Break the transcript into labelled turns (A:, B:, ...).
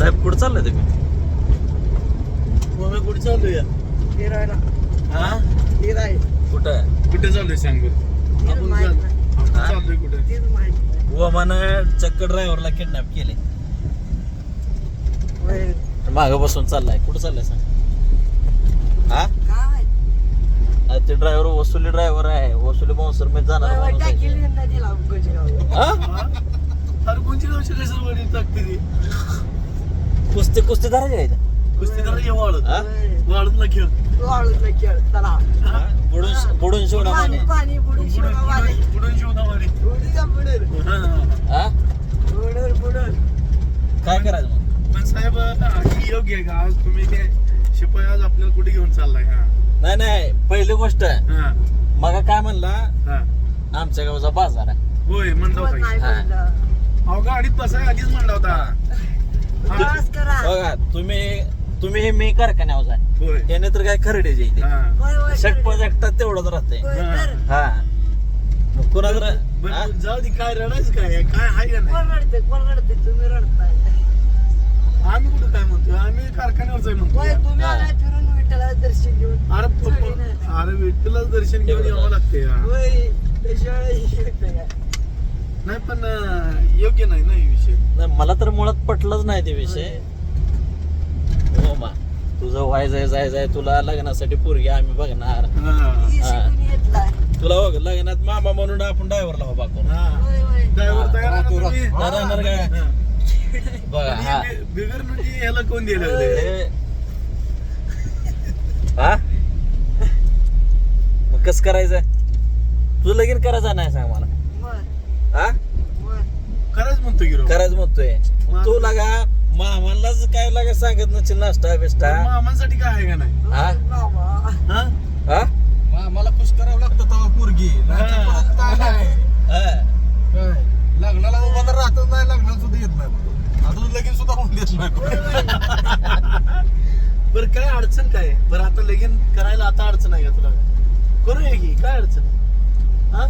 A: साहेब कुठं चाललंय तुम्ही?
B: मग कुठे चाललोय
C: फिरायला
B: हा
C: फिराय
A: कुठं
B: कुठे चाललोय सांग बरं आपण चाललोय कुठे
C: तेच माहिती
A: वमानं चक्क ड्रायव्हरला किडनॅप केले
C: होय.
A: मागं बसून चाललाय. कुठं चाललाय सांग? हा
C: काय माहित?
A: ते ड्रायव्हर वसुली ड्रायव्हर आहे. वसुली बाउन्सर मध्ये जाणार माणूस आहे.
C: टाकेल नदीला गोजेगाव
A: हा?
B: अरे कोणची गावची कसं वडी टाकते ती
A: कुस्ती धरायची आहे इथं.
B: कुस्ती तर ये वाळत
A: हा?
B: वाळूतला खेळ
C: वाळूतला खेळ चला
A: हा? बुडून शिवणा
C: पाणी
A: म्हणे.
C: पाणी बुडून शिवणा वाले
B: पुढून शिवता वाडी
C: बुडून बुडून
A: हा?
C: बुडून बुडून
A: काय करायचं मग?
B: पण साहेब ही योग्य आहे का आज तुम्ही काय शिपाई आज आपल्याला कुठे घेऊन चाललाय हा
A: नाही पहिली गोष्ट
B: हा
A: मग काय म्हणला
B: हा
A: आमच्या गावचा बाजार आहे.
B: होय म्हणला होता
C: नाही
B: की.
C: म्हणलं.
B: अहो गाडीत बसाय आधीच म्हणला होता हा.
C: प्रवास करा
A: बघा तुम्ही हे मी कारखान्यावर आहे.
B: होय
A: याने तर काय खरडेचे इथे
B: हा
C: होय, होय,
A: षटपट एकटाच तेवढंच राहतंय.
C: होय, तर.
A: हा मग कुणाला हा?
B: बरं, जाऊ दे काय रडायचं काय काय आहे का नाही
C: कोण रडते तुम्ही रडताय
B: आम्ही कुठं काय म्हणतो आम्ही कारखान्यावरच आहे म्हणतो
C: होय तुम्ही आलाय फिरून विठ्ठलाचं दर्शन घेऊन
B: अरे अरे विठ्ठलाचं दर्शन घेऊन यावं लागते
C: होय त्याशिवाय येतं काय?
B: नाही पण योग्य नाही ना हे विषय
A: नाही, मला तर मुळात पटलंच नाही ते विषय. हो मा तुझं जाय तुला लग्नासाठी पोरगी आम्ही बघणार.
B: हा.
C: ही शिकून येतलाय.
A: तुला बघ लग्नात मामा म्हणून आपण ड्रायव्हरला उभा करू.
B: हा.
C: होय, होय.
B: ड्रायव्हर तयार आहे ना तुम्ही?
A: राहणार काय?
B: हा.
A: बघा हा
B: आणि बिगर म्हणजे याला कोण दिलं लागले
A: हे- हा मग कस करायचं? तुझं लगीन करायचं नाही सांग मला.
C: मग,
A: हा
C: मग.
B: खरंच म्हणतो की राव.
A: करायचं म्हणतोय तू लागा मामालाच काय लागा सांगत नसेल नाश्ता बिष्टा.
B: पण मामांसाठी काय आहे का नाही
A: हा?
C: बाबा.
B: हा?
A: हा?
D: मला खुश करावं लागतं तेव्हा पोरगी
A: हा.
D: लग्नाला उभा तर राहतच नाही लग्नाला सुद्धा येत नाही अजून लगेच सुद्धा होऊन देत नाही
B: बरं काय अडचण काय आहे? बरं आता लगीन करायला आता अडचण आहे का तुला करूया की काय अडचण आहे? हा